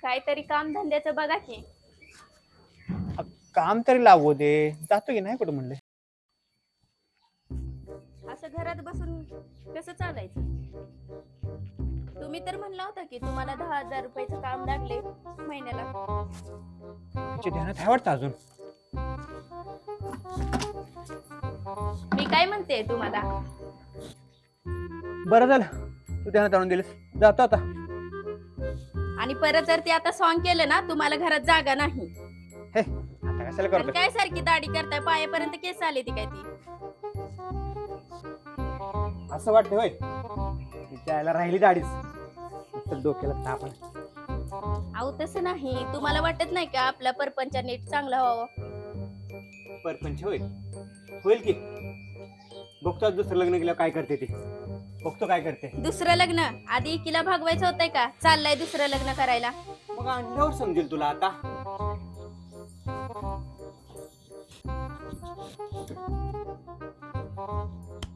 काहीतरी काम धंद्याचं बघा की. काम तरी लागू दे, जातो की नाही कुठं म्हणले. असं घरात बसून कसं चालायचं? तुम्ही तर म्हणला होता की तुम्हाला 10,000 रुपयाचं काम लागले महिन्याला. तुझ्या ध्यानात आहे वाटतं अजून. मी काय म्हणते तुम्हाला, बरं झालं तू ध्यानात आणून दिलीस. जातो आता. आणि परत जर ते आता सॉंग केलं ना, तुम्हाला घरात जागा नाही. हे आता कशाला आणि करतो. काय सारखी दाढी करताय, पायापर्यंत केस आले ती काय ती. असं वाटतं होय तिच्या आईला राहिली दाढीच, नुसतं डोक्याला ताप आहे. अहो तसं नाही, तुम्हाला वाटत नाही का आपला परपंच नीट चांगला व्हावं? परपंच होईल होईल की. बघतो आज दुसरं लग्न केलं काय करते ती. बघतो काय करते. दुसरं लग्न आधी एकीला भागवायचं होतंय का? चाललंय दुसरं लग्न करायला. मग अंड्यावर समजेल तुला आता.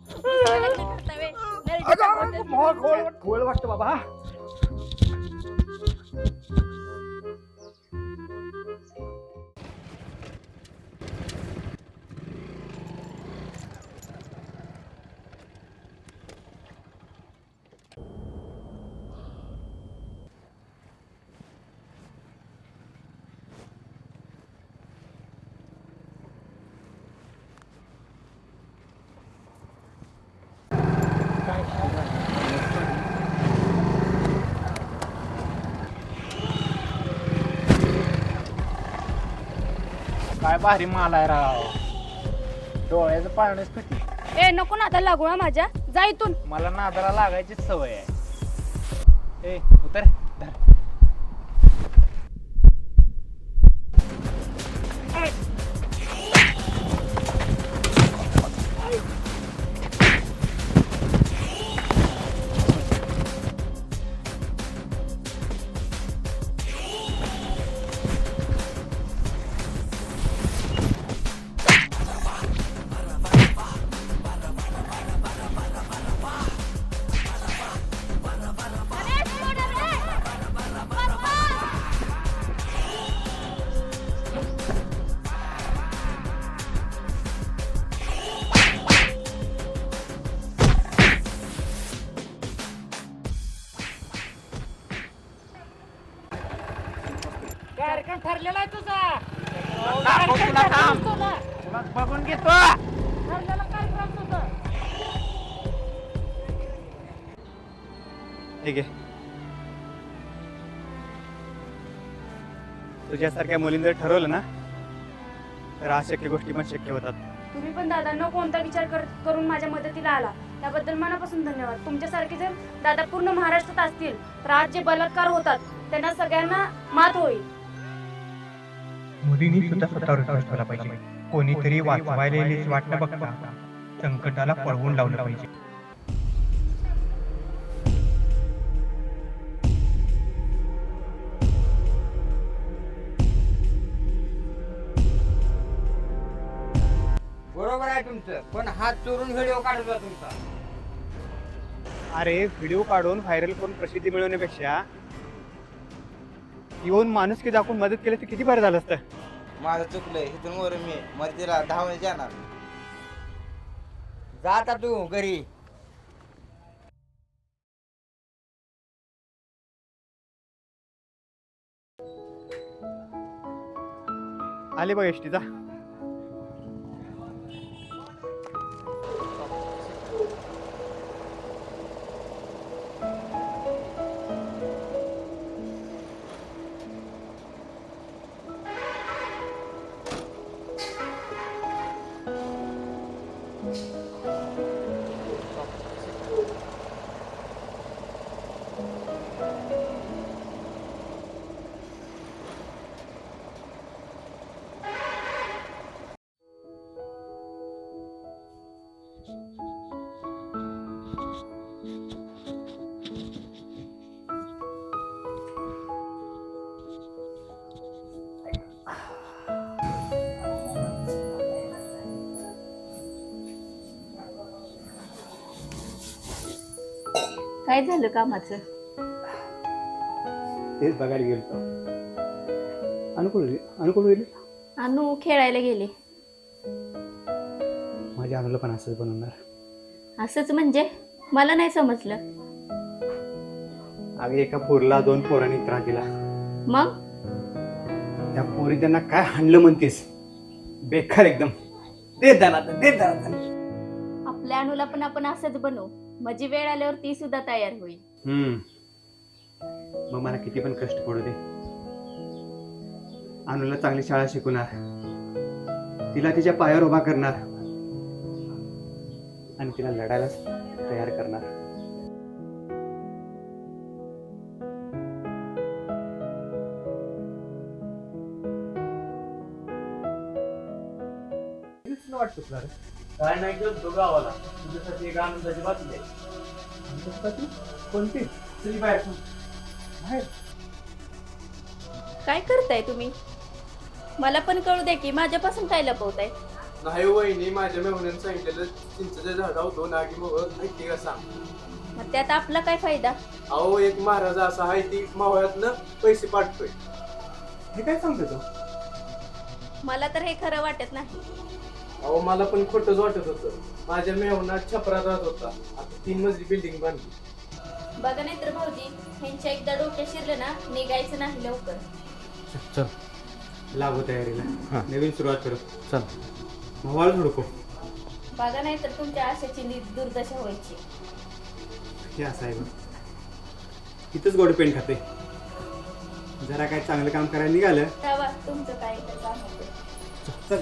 दुसरं लग्न करताय व्हय? नरडीचा घोटच खोल वाटतं बाबा. काय भारी माल आहे राव. डोळ्याचं पारणच फिटली. ए नको ना आता लागू माझ्या, जा इथून. मला नादाला लागायची सवय आहे. ए उतर धर. कार्यक्रम ठरलेला आहे तुझा. बघून घेतो. ठरलेला कार्यक्रम तुझा. ठीक आहे. तुझ्यासारख्या मुलींनी जर ठरवलं ना तर अशक्य गोष्टी पण शक्य होतात. तुम्ही पण दादांना कोणता विचार करून माझ्या मदतीला आला त्याबद्दल मनापासून धन्यवाद. तुमच्यासारखे जर दादा पूर्ण महाराष्ट्रात असतील तर आज जे बलात्कार होतात त्यांना सगळ्यांना मात होईल. मुलींनी सुद्धा स्वतःवर विश्वास ठेवला पाहिजे. कोणीतरी वाचवायलेलीच वाट न बघता संकटाला पळवून लावलं पाहिजे. बरोबर आहे तुमचं, पण हात चोरून व्हिडिओ काढतो तुमचा. अरे व्हिडिओ काढून व्हायरल करून प्रसिद्धी मिळवण्यापेक्षा येऊन माणुसकी दाखवून मदत केली तर किती बरं झालं असतं. माझं चुकलंय, इथून वर मी मर्जीला 10 वेळेस जाणार. जा आता तू घरी. आले बघ एसटी. जा. काय झालं कामाचं? तेच बघायला गेलो. अनुकूल गेली. अनु खेळायला गेले. माझ्या अनुला पण असंच बनवणार. असंच म्हणजे मला नाही समजलं. अगं एका पोरीला 2 पोरांनी त्रास दिला. मग त्या पोरी त्यांना काय हाणलं म्हणतेस? बेकार एकदम. दे दाना. आपल्या अनुला पण आपण असंच बनवू, म्हणजे वेळ आल्यावर ती सुद्धा तयार होईल. मग मला किती पण कष्ट पडू दे, अनुला चांगली शाळा शिकवणार, तिला तिच्या पायावर उभा करणार आणि तिला लढायला तयार करणार. काय नाही गेलो गावाला, तुझ्यासाठी एक आनंदाची बातमी आहे. कोणती? तुझी बाहेर काय करताय तुम्ही? मला पण कळू द्या की माझ्यापासून काय लपवताय? नाही वहिनी, माझ्या मेहुण्यानं सांगितलेलं चिंचेच्या झाडावर 2 आगी मोहर माहिती का सांग. मग त्यात आपला काय फायदा? अहो एक महाराज असा आहे ती मावळ्यातनं पैसे पाठतोय. हे काय सांगतो तू? मला तर हे खरं वाटत नाही. अहो मला पण खोटंच वाटत होतं. माझ्या मेहुण्यात छपरात राहत होता, आता 3 मजली बिल्डिंग बांधली. बघा नाही तर भाऊजी, ह्यांच्या एकदा डोक्यात शिरलं ना, निघायचं नाही लवकर. चल लागू तयारीला. नवीन सुरुवात करू. चल. मोबाईल हुडको. बघा नाही तर तुमच्या आशेची दुर्दशा व्हायची. हे असं आहे बघ, इथंच गोड पेंट खाते. जरा काय चांगलं काम करायला निघालं तेव्हा तुमचं काय तर काम होतं. चल.